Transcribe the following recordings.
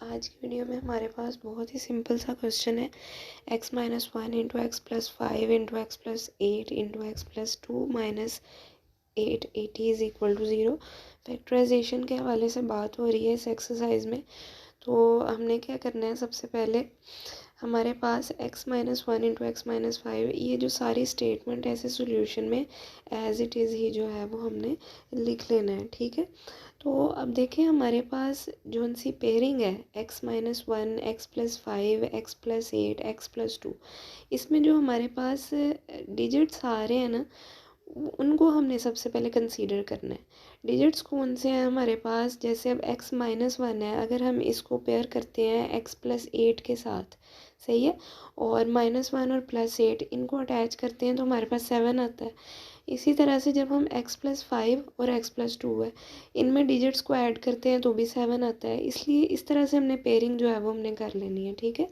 आज की वीडियो में हमारे पास बहुत ही सिंपल सा क्वेश्चन है x minus one into x plus five into x plus eight into x plus two minus eight eighty is equal to zero. Factorisation के हवाले से बात हो रही है इस एक्सरसाइज में। तो हमने क्या करना है, सबसे पहले हमारे पास x minus one into x minus five, ये जो सारी स्टेटमेंट है ऐसे सोल्यूशन में एज इट इज़ ही जो है वो हमने लिख लेना है, ठीक है। तो अब देखें हमारे पास जो सी पेयरिंग है x minus one x plus five x plus eight x plus two, इसमें जो हमारे पास डिजिट्स आ रहे हैं ना, उनको हमने सबसे पहले कंसीडर करना है। डिजिट्स कौन से हैं हमारे पास, जैसे अब x माइनस वन है, अगर हम इसको पेयर करते हैं x प्लस एट के साथ, सही है, और माइनस वन और प्लस एट इनको अटैच करते हैं तो हमारे पास सेवन आता है। इसी तरह से जब हम x प्लस फाइव और x प्लस टू है, इनमें डिजिट्स को ऐड करते हैं तो भी सेवन आता है। इसलिए इस तरह से हमने पेयरिंग जो है वो हमने कर लेनी है, ठीक है।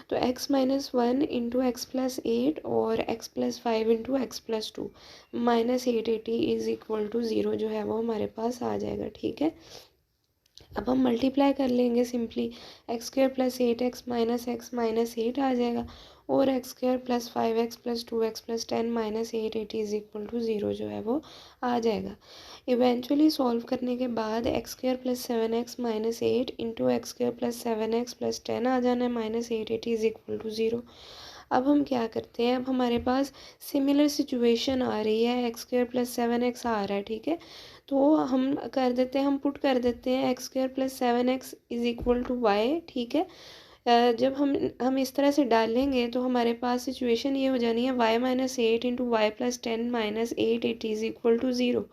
तो x minus one into x plus eight और x plus five into x plus two minus eight eighty is equal to zero जो है वो हमारे पास आ जाएगा, ठीक है। अब हम मल्टीप्लाई कर लेंगे simply, x square plus eight x minus eight आ जाएगा, और x square plus five x plus two x plus ten minus eight eight is equal to zero जो है वो आ जाएगा। इवेंचुअली सॉल्व करने के बाद x square plus seven x minus eight into x square plus seven x plus ten आ जाना है, minus eight eight is equal to zero. अब हम क्या करते हैं, अब हमारे पास सिमिलर सिचुएशन आ रही है, x square plus seven x आ रहा है, ठीक है। तो हम कर देते हैं, हम पुट कर देते हैं x square plus seven x is equal to y, ठीक है। जब हम इस तरह से डालेंगे तो हमारे पास सिचुएशन ये हो जानी है y minus eight into y plus ten minus eight eight is equal to zero,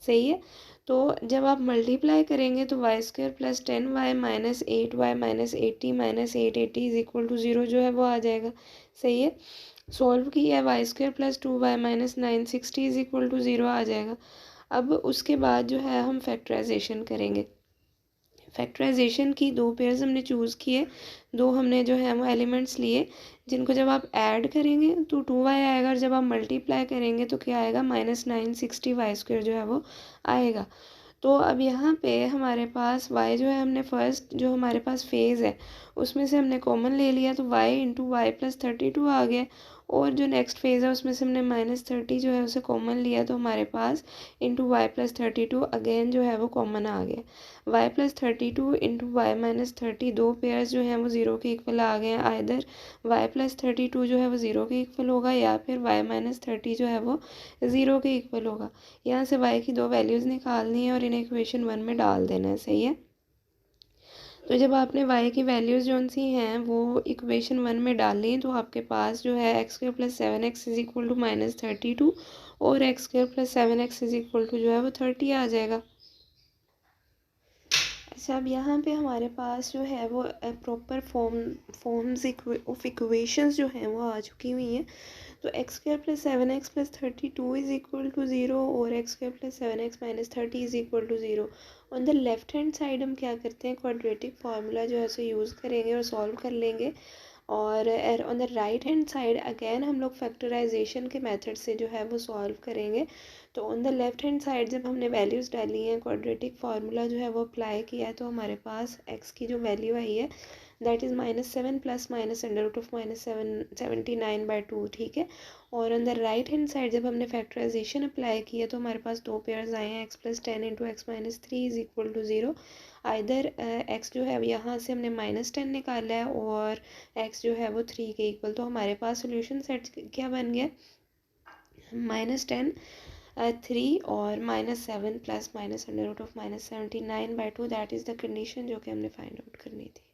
सही है। तो जब आप मल्टीप्लाई करेंगे तो y square plus ten y minus eighty minus eight eighty is equal to zero जो है वो आ जाएगा, सही है। सॉल्व किया है, y square plus two y minus nine sixty is equal to zero आ जाएगा। अब उसके बाद जो है हम फैक्टराइजेशन करेंगे। फैक्टराइजेशन की दो पेयर्स हमने चूज़ किए, दो हमने जो है वो एलिमेंट्स लिए, जिनको जब आप ऐड करेंगे तो टू वाई आएगा, और जब आप मल्टीप्लाई करेंगे तो क्या आएगा, minus nine sixty y square जो है वो आएगा। तो अब यहाँ पे हमारे पास y जो है, हमने फर्स्ट जो हमारे पास फेज़ है उसमें से हमने कॉमन ले लिया तो y into y plus thirty two आ गया, और जो नेक्स्ट फेज़ है उसमें से हमने माइनस थर्टी जो है उसे कॉमन लिया तो हमारे पास into y plus thirty two again जो है वो कॉमन आ गया। Y plus thirty two into y minus thirty, दो पेयर्स जो हैं वो ज़ीरो के इक्वल आ गए हैं। Either y plus thirty two जो है वो ज़ीरो के इक्वल होगा, या फिर वाई माइनस थर्टी जो है वो ज़ीरो के इक्वल होगा। यहाँ से y की दो वैल्यूज़ निकालनी है और इन्हें इक्वेशन वन में डाल देना है, सही है। तो जब आपने y की वैल्यूज़ जो सी हैं वो इक्वेशन वन में डाली तो आपके पास जो है x square plus seven x is equal to minus thirty two, और x square plus seven x is equal to जो है वो थर्टी आ जाएगा। अच्छा, अब यहाँ पे हमारे पास जो है वो प्रॉपर फॉर्म्स ऑफ इक्वेशंस जो हैं वो आ चुकी हुई हैं। तो x square plus seven x plus thirty two is equal to zero, और x square plus seven x minus thirty is equal to zero. On the left hand side हम क्या करते हैं, क्वाड्रेटिक फार्मूला जो है उसे यूज़ करेंगे और सॉल्व कर लेंगे। और on the right hand side again हम लोग फैक्टराइजेशन के मेथड से जो है वो सॉल्व करेंगे। तो on the left hand side जब हमने वैल्यूज़ डाली हैं, क्वाड्रेटिक फार्मूला जो है वो अप्लाई किया है, तो हमारे पास x की जो वैल्यू आई है that is minus seven plus minus under root of minus seventy nine by two, ठीक है। और on the right hand side जब हमने फैक्टराइजेशन अप्लाई किया तो हमारे पास दो पेयर्स आए हैं, x plus ten into x minus three is equal to zero. Either x जो है अब यहाँ से हमने माइनस टेन निकाला है और x जो है वो थ्री के इक्वल, तो हमारे पास सोल्यूशन सेट क्या बन गया, माइनस टेन थ्री और minus seven plus minus under root of minus seventy nine by two, that is the condition जो कि हमने फाइंड आउट करनी थी।